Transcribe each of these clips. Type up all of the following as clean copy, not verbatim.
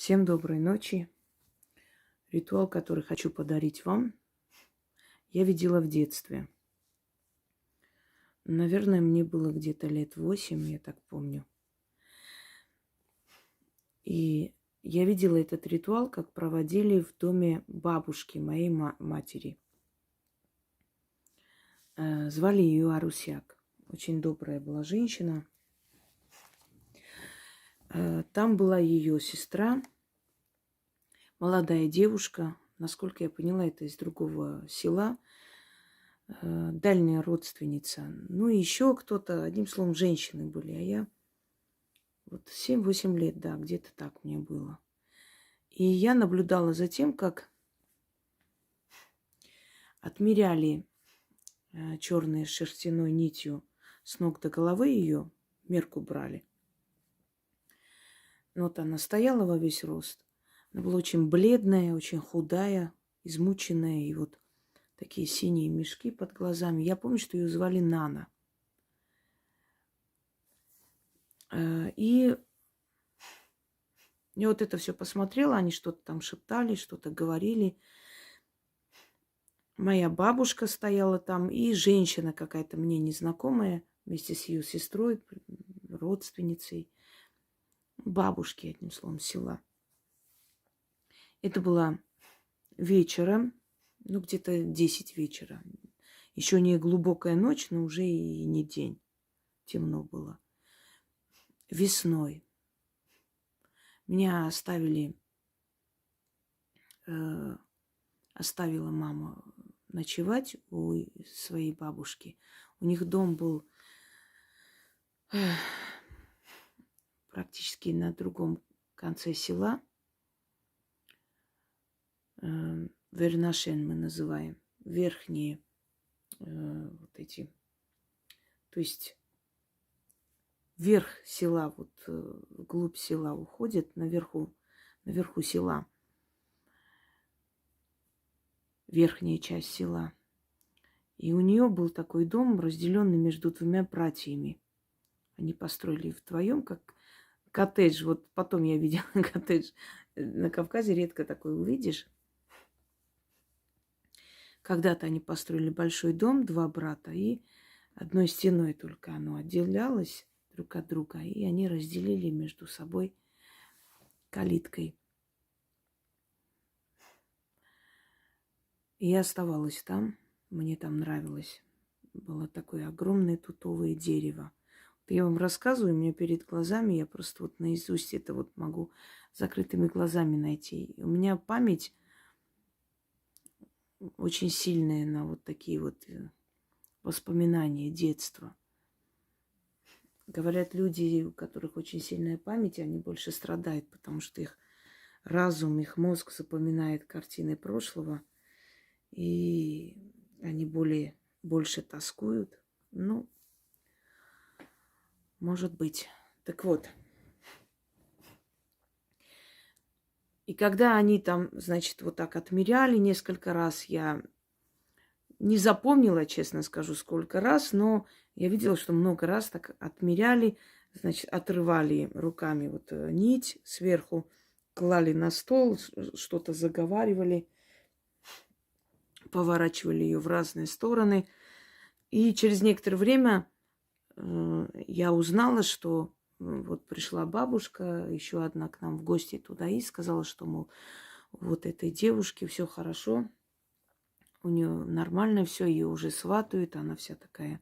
Всем доброй ночи. Ритуал, который хочу подарить вам, я видела в детстве. Наверное, мне было где-то лет 8, я так помню. И я видела этот ритуал, как проводили в доме бабушки моей матери. Звали ее Арусяк. Очень добрая была женщина. Там была ее сестра, молодая девушка. Насколько я поняла, это из другого села. Дальняя родственница. Ну и еще кто-то, одним словом, женщины были. А я вот 7-8 лет, да, где-то так мне было. И я наблюдала за тем, как отмеряли черной шерстяной нитью с ног до головы ее, мерку брали. Вот она стояла во весь рост. Она была очень бледная, очень худая, измученная. И вот такие синие мешки под глазами. Я помню, что ее звали Нана. И я вот это все посмотрела, они что-то там шептали, что-то говорили. Моя бабушка стояла там, и женщина какая-то мне незнакомая, вместе с ее сестрой, родственницей, бабушки, одним словом, села. Это было вечером, ну, где-то 10 вечера. Еще не глубокая ночь, но уже и не день. Темно было. Весной. Меня оставила мама ночевать у своей бабушки. У них дом был практически на другом конце села. Вернашен мы называем. Верхние вот эти. То есть верх села, вот вглубь села уходит, наверху села. Верхняя часть села. И у нее был такой дом, разделенный между двумя братьями. Они построили вдвоем, как коттедж. Вот потом я видела коттедж. На Кавказе редко такой увидишь. Когда-то они построили большой дом, два брата, и одной стеной только оно отделялось друг от друга. И они разделили между собой калиткой. И я оставалась там. Мне там нравилось. Было такое огромное тутовое дерево. Я вам рассказываю, у меня перед глазами, я просто вот наизусть это вот могу закрытыми глазами найти. У меня память очень сильная на вот такие вот воспоминания детства. Говорят, люди, у которых очень сильная память, они больше страдают, потому что их разум, их мозг запоминает картины прошлого, и они больше тоскуют. Ну, может быть. Так вот. И когда они там, значит, вот так отмеряли несколько раз, я не запомнила, честно скажу, сколько раз, но я видела, что много раз так отмеряли, значит, отрывали руками вот нить сверху, клали на стол, что-то заговаривали, поворачивали ее в разные стороны. И через некоторое время я узнала, что вот пришла бабушка, еще одна к нам в гости туда, и сказала, что, мол, вот этой девушке все хорошо, у нее нормально все, ее уже сватают, она вся такая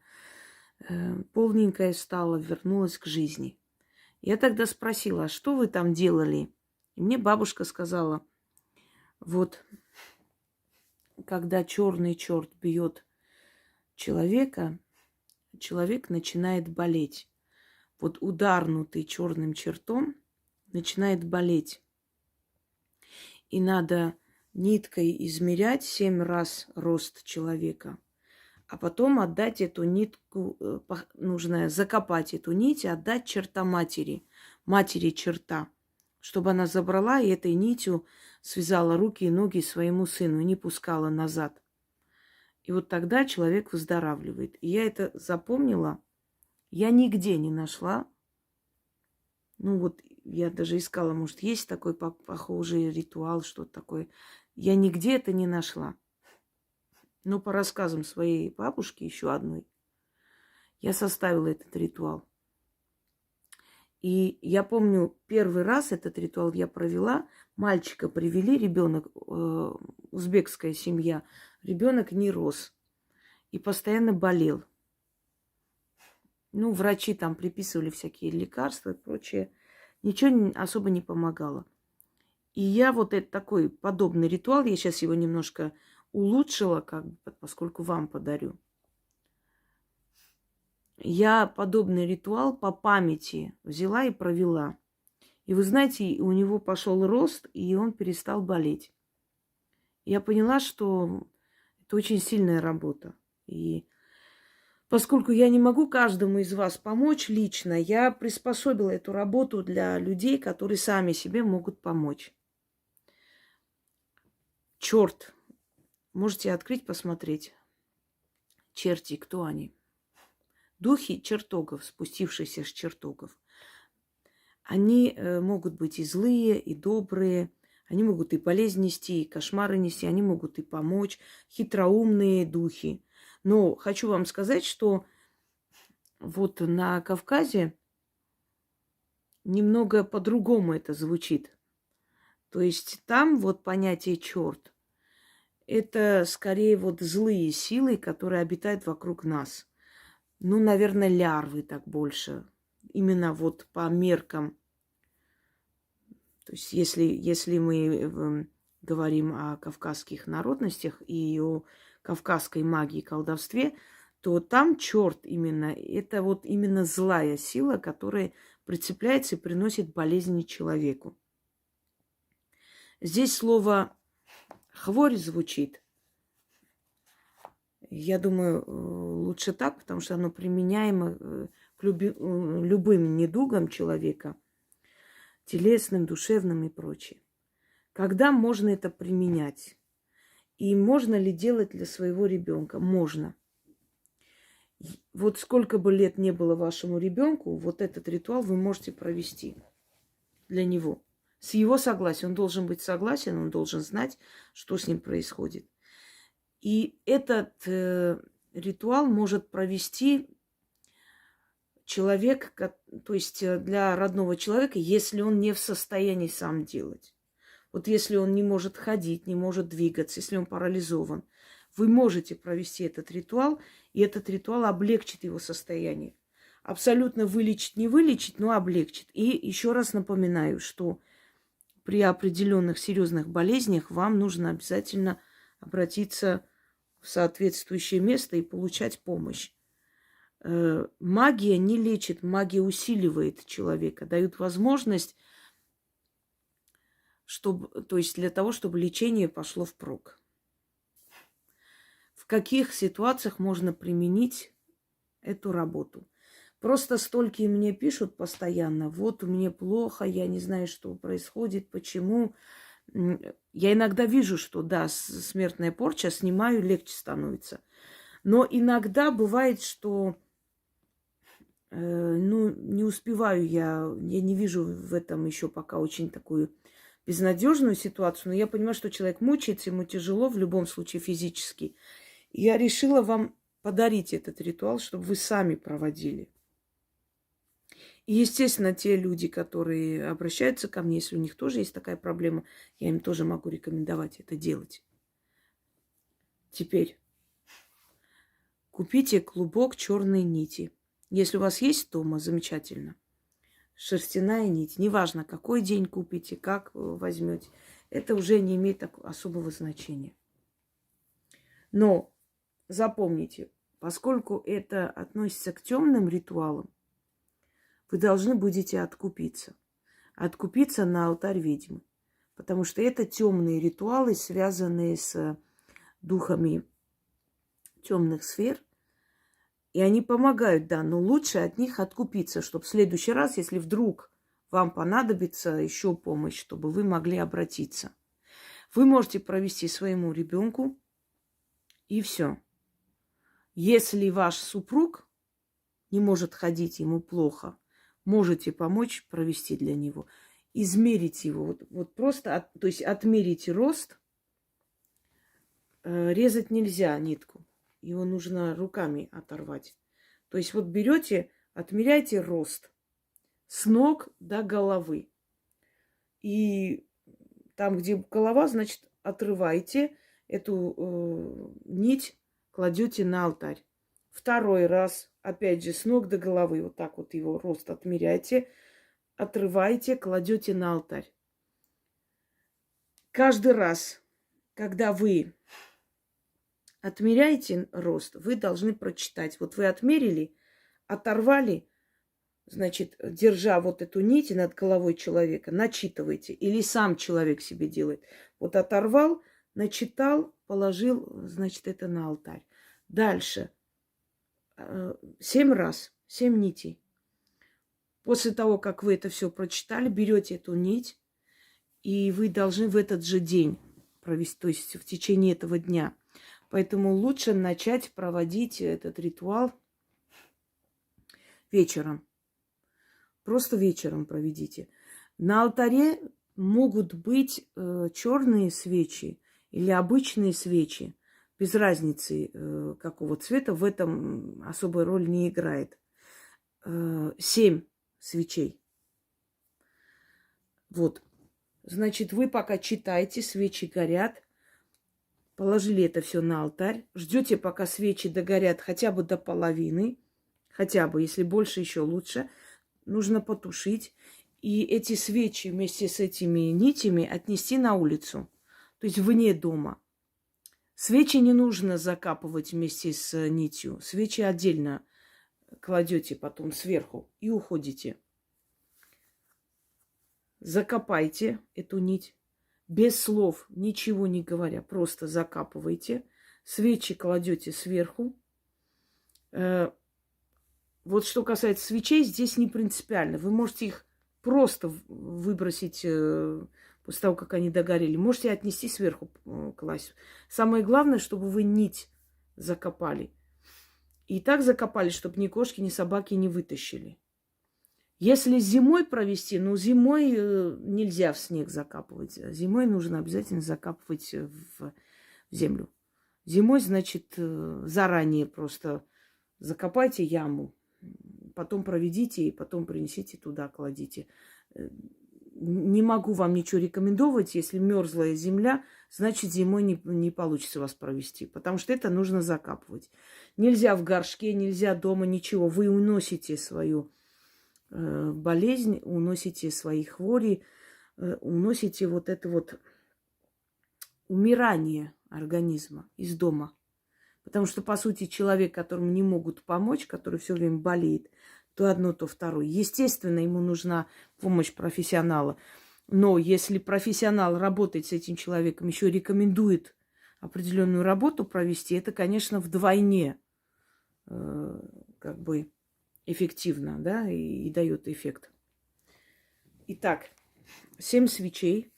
полненькая стала, вернулась к жизни. Я тогда спросила, а что вы там делали? И мне бабушка сказала, вот когда черный черт бьет человека, человек начинает болеть. Вот ударнутый черным чертом начинает болеть. И надо ниткой измерять 7 раз рост человека. А потом отдать эту нитку, нужно закопать эту нить и отдать черта матери черта, чтобы она забрала и этой нитью связала руки и ноги своему сыну и не пускала назад. И вот тогда человек выздоравливает. И я это запомнила. Я нигде не нашла Ну вот я даже искала, может, есть такой похожий ритуал, что-то такое. Я нигде это не нашла. Но по рассказам своей бабушки, еще одной, я составила этот ритуал. И я помню, первый раз этот ритуал я провела. Мальчика привели, ребенок, узбекская семья. Ребенок не рос и постоянно болел. Ну, врачи там приписывали всякие лекарства и прочее. Ничего особо не помогало. И я вот этот такой подобный ритуал, я сейчас его немножко улучшила, как бы, поскольку вам подарю. Я подобный ритуал по памяти взяла и провела. И вы знаете, у него пошел рост, и он перестал болеть. Я поняла, что это очень сильная работа. И поскольку я не могу каждому из вас помочь лично, я приспособила эту работу для людей, которые сами себе могут помочь. Черт. Можете открыть, посмотреть. Черти, кто они? Духи чертогов, спустившиеся с чертогов. Они могут быть и злые, и добрые. Они могут и болезнь нести, и кошмары нести. Они могут и помочь. Хитроумные духи. Но хочу вам сказать, что вот на Кавказе немного по-другому это звучит. То есть там вот понятие черт – это скорее вот злые силы, которые обитают вокруг нас. Ну, наверное, лярвы так больше. Именно вот по меркам. То есть если мы говорим о кавказских народностях и о кавказской магии и колдовстве, то там черт именно, это вот именно злая сила, которая прицепляется и приносит болезни человеку. Здесь слово хворь звучит. Я думаю, лучше так, потому что оно применяемо к любым недугам человека, телесным, душевным и прочее. Когда можно это применять? И можно ли делать для своего ребенка? Можно. Вот сколько бы лет не было вашему ребенку, вот этот ритуал вы можете провести для него. С его согласия. Он должен быть согласен, он должен знать, что с ним происходит. И этот ритуал может провести человек, то есть для родного человека, если он не в состоянии сам делать. Вот если он не может ходить, не может двигаться, если он парализован, вы можете провести этот ритуал, и этот ритуал облегчит его состояние. Абсолютно вылечить не вылечить, но облегчит. И еще раз напоминаю, что при определенных серьезных болезнях вам нужно обязательно обратиться в соответствующее место и получать помощь. Магия не лечит, магия усиливает человека, дает возможность, то есть для того, чтобы лечение пошло впрок. В каких ситуациях можно применить эту работу? Просто столько мне пишут постоянно, вот мне плохо, я не знаю, что происходит, почему. Я иногда вижу, что да, смертная порча, снимаю, легче становится. Но иногда бывает, что не успеваю я не вижу в этом еще пока очень такую безнадежную ситуацию, но я понимаю, что человек мучается, ему тяжело, в любом случае физически. И я решила вам подарить этот ритуал, чтобы вы сами проводили. И, естественно, те люди, которые обращаются ко мне, если у них тоже есть такая проблема, я им тоже могу рекомендовать это делать. Теперь купите клубок черной нити. Если у вас есть дома, замечательно. Шерстяная нить. Неважно, какой день купите, как возьмете. Это уже не имеет особого значения. Но запомните, поскольку это относится к темным ритуалам, вы должны будете откупиться. Откупиться на алтарь ведьмы. Потому что это темные ритуалы, связанные с духами темных сфер. И они помогают, да, но лучше от них откупиться, чтобы в следующий раз, если вдруг вам понадобится еще помощь, чтобы вы могли обратиться. Вы можете провести своему ребенку, и все. Если ваш супруг не может ходить, ему плохо, можете помочь провести для него, измерить его. Вот просто, то есть отмерите рост. Резать нельзя нитку. Его нужно руками оторвать. То есть вот берете, отмеряйте рост с ног до головы. И там, где голова, значит, отрываете эту нить, кладете на алтарь. Второй раз, опять же, с ног до головы, вот так вот его рост отмеряйте, отрываете, кладете на алтарь. Каждый раз, когда вы отмеряете рост, вы должны прочитать. Вот вы отмерили, оторвали, значит, держа вот эту нить над головой человека, начитывайте. Или сам человек себе делает. Вот оторвал, начитал, положил, значит, это на алтарь. Дальше. 7 раз, 7 нитей. После того, как вы это все прочитали, берете эту нить, и вы должны в этот же день провести, то есть в течение этого дня. Поэтому лучше начать проводить этот ритуал вечером. Просто вечером проведите. На алтаре могут быть черные свечи или обычные свечи. Без разницы, какого цвета, в этом особой роли не играет. 7 свечей. Вот. Значит, вы пока читаете, свечи горят. Положили это все на алтарь. Ждете, пока свечи догорят хотя бы до половины. Хотя бы, если больше, еще лучше. Нужно потушить. И эти свечи вместе с этими нитями отнести на улицу. То есть вне дома. Свечи не нужно закапывать вместе с нитью. Свечи отдельно кладете потом сверху и уходите. Закопайте эту нить. Без слов, ничего не говоря. Просто закапывайте. Свечи кладете сверху. Вот что касается свечей, здесь не принципиально. Вы можете их просто выбросить после того, как они догорели. Можете отнести сверху, класть. Самое главное, чтобы вы нить закопали. И так закопали, чтобы ни кошки, ни собаки не вытащили. Если зимой провести, ну, зимой нельзя в снег закапывать. Зимой нужно обязательно закапывать в землю. Зимой, значит, заранее просто закопайте яму. Потом проведите и потом принесите туда, кладите. Не могу вам ничего рекомендовать. Если мерзлая земля, значит, зимой не получится вас провести. Потому что это нужно закапывать. Нельзя в горшке, нельзя дома, ничего. Вы уносите свою болезнь, уносите свои хвори, уносите вот это вот умирание организма из дома. Потому что, по сути, человек, которому не могут помочь, который все время болеет, то одно, то второе. Естественно, ему нужна помощь профессионала. Но если профессионал работает с этим человеком, еще рекомендует определенную работу провести, это, конечно, вдвойне как бы эффективно, да, и дает эффект. Итак, 7 свечей,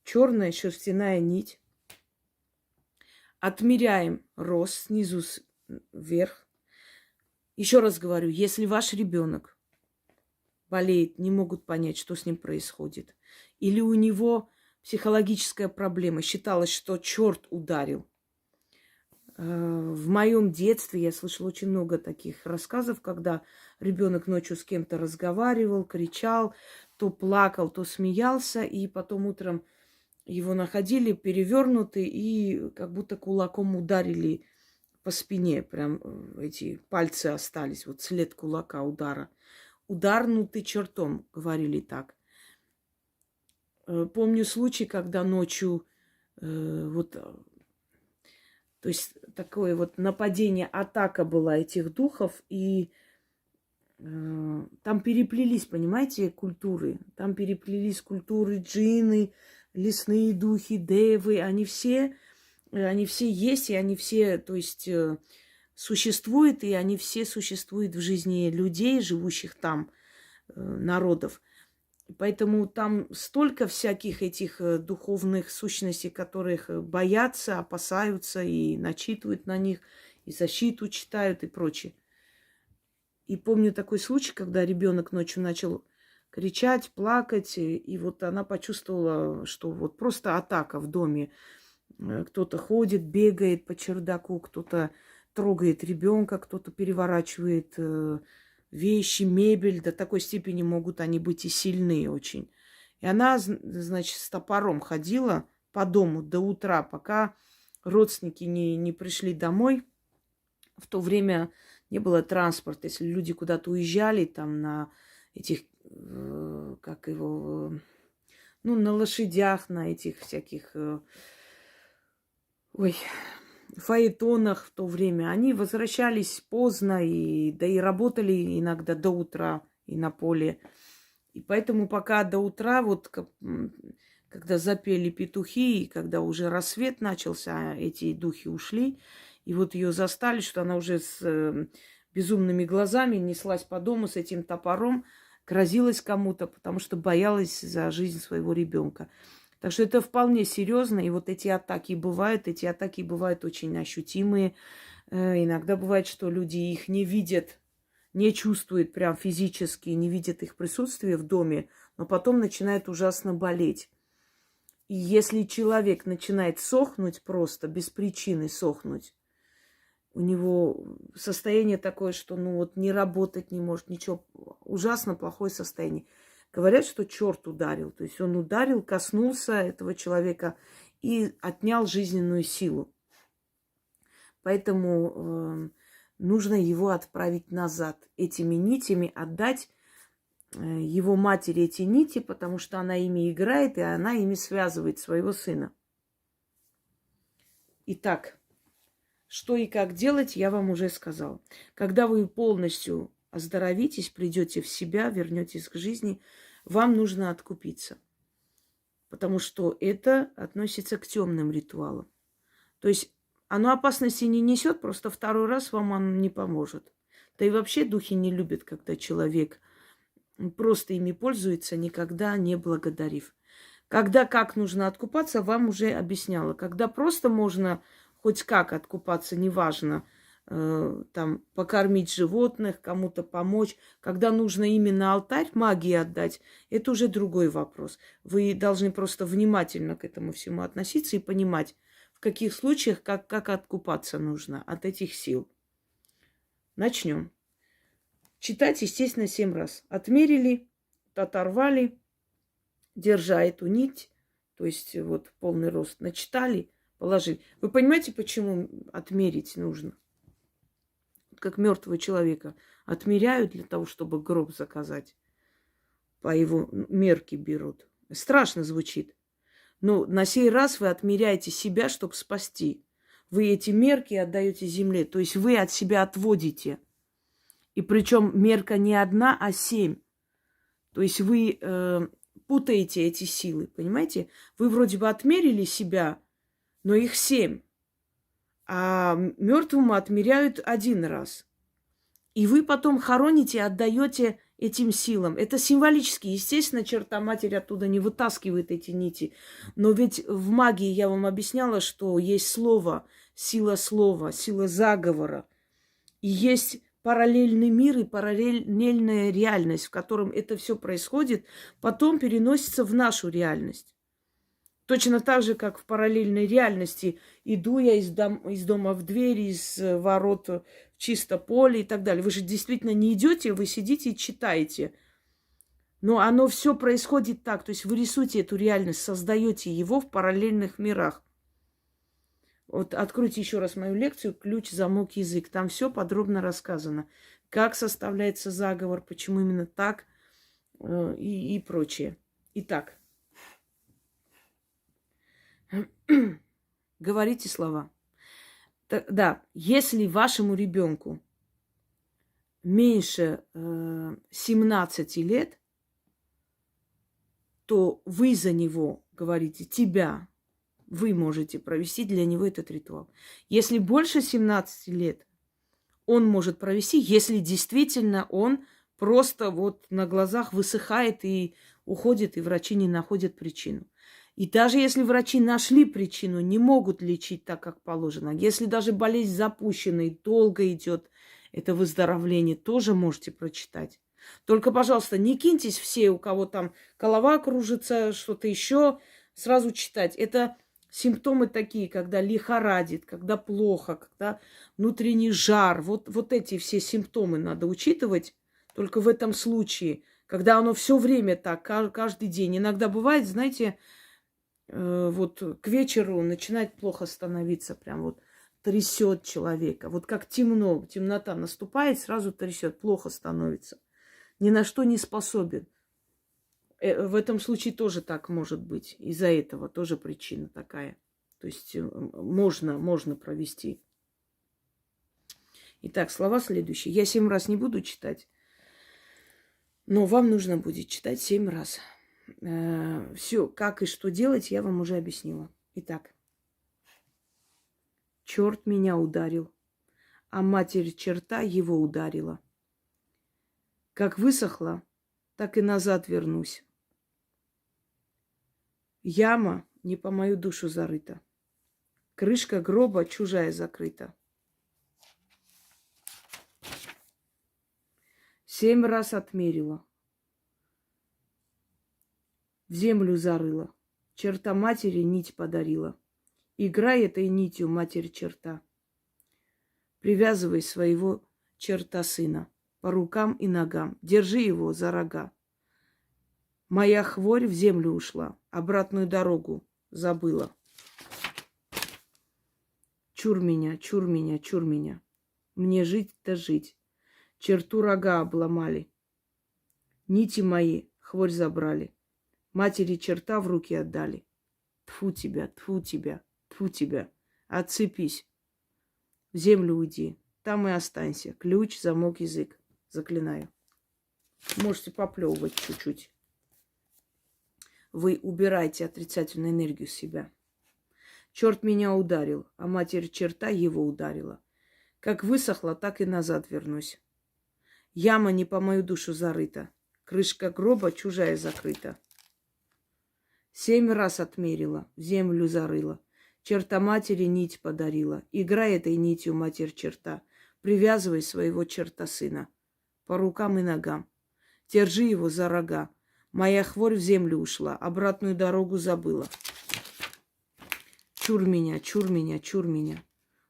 черная шерстяная нить. Отмеряем рост снизу вверх. Еще раз говорю, если ваш ребенок болеет, не могут понять, что с ним происходит, или у него психологическая проблема, считалось, что черт ударил. В моем детстве я слышала очень много таких рассказов, когда ребенок ночью с кем-то разговаривал, кричал, то плакал, то смеялся, и потом утром его находили перевернутый и как будто кулаком ударили по спине. Прям эти пальцы остались, вот след кулака, удара. Ударнутый чертом, говорили так. Помню случай, когда ночью то есть такое вот нападение, атака была этих духов, и там переплелись, понимаете, культуры. Там переплелись культуры джинны, лесные духи, девы. Они все есть, и они все, то есть, существуют, и они все существуют в жизни людей, живущих там, народов. Поэтому там столько всяких этих духовных сущностей, которых боятся, опасаются и начитывают на них, и защиту читают и прочее. И помню такой случай, когда ребенок ночью начал кричать, плакать, и вот она почувствовала, что вот просто атака в доме. Кто-то ходит, бегает по чердаку, кто-то трогает ребенка, кто-то переворачивает вещи, мебель. До такой степени могут они быть и сильные очень. И она, значит, с топором ходила по дому до утра, пока родственники не пришли домой. В то время не было транспорта. Если люди куда-то уезжали, там на этих, как его, ну, на лошадях, на этих всяких, фаэтонах в то время, они возвращались поздно, да и работали иногда до утра и на поле. И поэтому пока до утра, вот когда запели петухи, и когда уже рассвет начался, эти духи ушли, и вот ее застали, что она уже с безумными глазами неслась по дому с этим топором, грозилась кому-то, потому что боялась за жизнь своего ребенка. Так что это вполне серьезно, и вот эти атаки бывают очень ощутимые. Иногда бывает, что люди их не видят, не чувствуют прям физически, не видят их присутствия в доме, но потом начинают ужасно болеть. И если человек начинает сохнуть просто, без причины сохнуть, у него состояние такое, что ну вот не работать не может, ничего, ужасно плохое состояние. Говорят, что черт ударил, то есть он ударил, коснулся этого человека и отнял жизненную силу. Поэтому нужно его отправить назад, этими нитями отдать его матери эти нити, потому что она ими играет, и она ими связывает своего сына. Итак, что и как делать, я вам уже сказала. Когда вы полностью оздоровитесь, придете в себя, вернетесь к жизни, вам нужно откупиться. Потому что это относится к темным ритуалам. То есть оно опасности не несет, просто второй раз вам оно не поможет. Да и вообще духи не любят, когда человек просто ими пользуется, никогда не благодарив. Когда как нужно откупаться, вам уже объясняла. Когда просто можно хоть как откупаться, неважно, там, покормить животных, кому-то помочь. Когда нужно именно алтарь магии отдать, это уже другой вопрос. Вы должны просто внимательно к этому всему относиться и понимать, в каких случаях как откупаться нужно от этих сил. Начнем. Читать, естественно, 7 раз. Отмерили, оторвали, держа эту нить, то есть вот полный рост, начитали, положили. Вы понимаете, почему отмерить нужно? Как мертвого человека отмеряют для того, чтобы гроб заказать. По его мерке берут. Страшно звучит. Но на сей раз вы отмеряете себя, чтобы спасти. Вы эти мерки отдаете земле. То есть вы от себя отводите. И причем мерка не одна, а 7. То есть вы путаете эти силы, понимаете? Вы вроде бы отмерили себя, но их 7. А мертвому отмеряют 1 раз. И вы потом хороните, отдаете этим силам. Это символически. Естественно, черта матери оттуда не вытаскивает эти нити. Но ведь в магии я вам объясняла, что есть слово, сила заговора. И есть параллельный мир и параллельная реальность, в котором это все происходит, потом переносится в нашу реальность. Точно так же, как в параллельной реальности иду я из дома в дверь, из ворот в чисто поле и так далее. Вы же действительно не идете, вы сидите и читаете. Но оно все происходит так. То есть вы рисуете эту реальность, создаете его в параллельных мирах. Вот откройте еще раз мою лекцию «Ключ, замок, язык». Там все подробно рассказано. Как составляется заговор, почему именно так и прочее. Итак. Говорите слова. Да, если вашему ребенку меньше 17 лет, то вы за него говорите, вы можете провести для него этот ритуал. Если больше 17 лет, он может провести, если действительно он просто вот на глазах высыхает и уходит, и врачи не находят причину. И даже если врачи нашли причину, не могут лечить так, как положено. Если даже болезнь запущена и долго идет, это выздоровление, тоже можете прочитать. Только, пожалуйста, не киньтесь все, у кого там голова кружится, что-то еще, сразу читать. Это симптомы такие, когда лихорадит, когда плохо, когда внутренний жар. Вот эти все симптомы надо учитывать. Только в этом случае, когда оно все время так, каждый день. Иногда бывает, знаете, вот к вечеру начинает плохо становиться, прям вот трясет человека. Вот как темно, темнота наступает, сразу трясет, плохо становится. Ни на что не способен. В этом случае тоже так может быть. Из-за этого тоже причина такая. То есть можно провести. Итак, слова следующие. Я 7 раз не буду читать, но вам нужно будет читать 7 раз. Все, как и что делать, я вам уже объяснила. Итак. Черт меня ударил, а матерь черта его ударила. Как высохла, так и назад вернусь. Яма не по мою душу зарыта. Крышка гроба чужая закрыта. 7 раз отмерила. В землю зарыла. Черта матери нить подарила. Играй этой нитью, матерь черта. Привязывай своего черта сына по рукам и ногам. Держи его за рога. Моя хворь в землю ушла, обратную дорогу забыла. Чур меня, чур меня, чур меня. Мне жить-то жить. Черту рога обломали. Нити мои хворь забрали. Матери черта в руки отдали. Тьфу тебя, тьфу тебя, тьфу тебя. Отцепись. В землю уйди. Там и останься. Ключ, замок, язык. Заклинаю. Можете поплевывать чуть-чуть. Вы убираете отрицательную энергию с себя. Черт меня ударил, а матерь черта его ударила. Как высохла, так и назад вернусь. Яма не по мою душу зарыта. Крышка гроба чужая закрыта. 7 раз отмерила, в землю зарыла. Черта матери нить подарила. Играй этой нитью, матерь черта. Привязывай своего черта сына по рукам и ногам. Держи его за рога. Моя хворь в землю ушла, обратную дорогу забыла. Чур меня, чур меня, чур меня.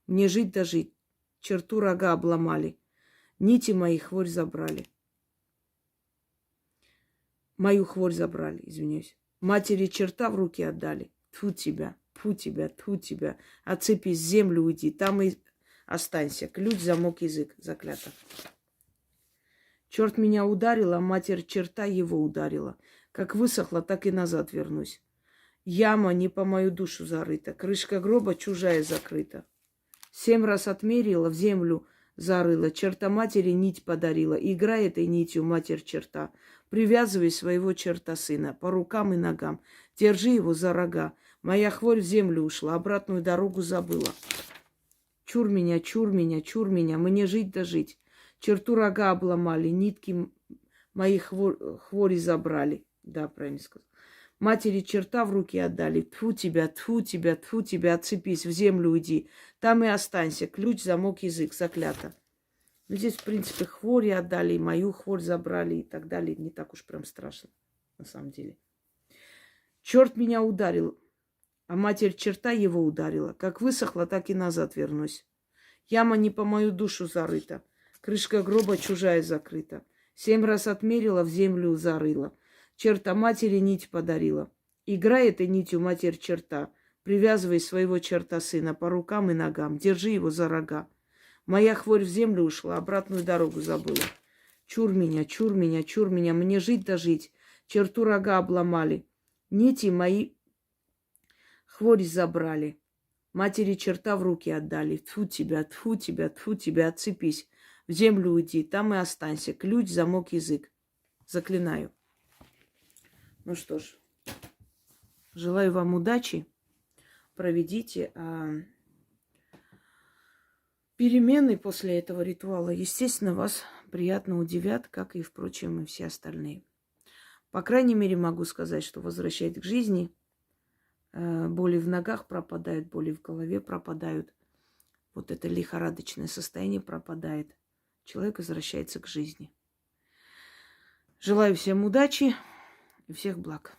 Мне жить да жить. Черту рога обломали. Нити мои хворь забрали. Мою хворь забрали, извиняюсь. Матери черта в руки отдали. Тьфу тебя, тьфу тебя, тьфу тебя. Отцепись, в землю уйди, там и останься. Ключ, замок, язык. Заклято. Черт меня ударил, а матерь черта его ударила. Как высохла, так и назад вернусь. Яма не по мою душу зарыта. Крышка гроба чужая закрыта. 7 раз отмерила, в землю зарыла. Черта матери нить подарила. Играй этой нитью, матерь черта. Привязывай своего черта сына по рукам и ногам. Держи его за рога. Моя хворь в землю ушла, обратную дорогу забыла. Чур меня, чур меня, чур меня. Мне жить да жить. Черту рога обломали, нитки мои хвори забрали. Да, правильно сказал. Матери черта в руки отдали. Тьфу тебя, тьфу тебя, тьфу тебя, отцепись, в землю уйди. Там и останься. Ключ, замок, язык. Заклято. Ну, здесь, в принципе, хвори отдали, мою хворь забрали и так далее. Не так уж прям страшно, на самом деле. Черт меня ударил, а матерь черта его ударила. Как высохла, так и назад вернусь. Яма не по мою душу зарыта. Крышка гроба чужая закрыта. 7 раз отмерила, в землю зарыла. Черта матери нить подарила. Играй этой нитью, матерь черта. Привязывай своего черта сына по рукам и ногам. Держи его за рога. Моя хворь в землю ушла, обратную дорогу забыла. Чур меня, чур меня, чур меня. Мне жить да жить. Черту рога обломали. Нити мои хворь забрали. Матери черта в руки отдали. Тьфу тебя, тьфу тебя, тьфу тебя, отцепись. В землю уйди, там и останься. Ключ, замок, язык. Заклинаю. Ну что ж, желаю вам удачи. Проведите. Перемены после этого ритуала, естественно, вас приятно удивят, как и, впрочем, и все остальные. По крайней мере, могу сказать, что возвращает к жизни. Боли в ногах пропадают, боли в голове пропадают. Вот это лихорадочное состояние пропадает. человек возвращается к жизни. Желаю всем удачи и всех благ.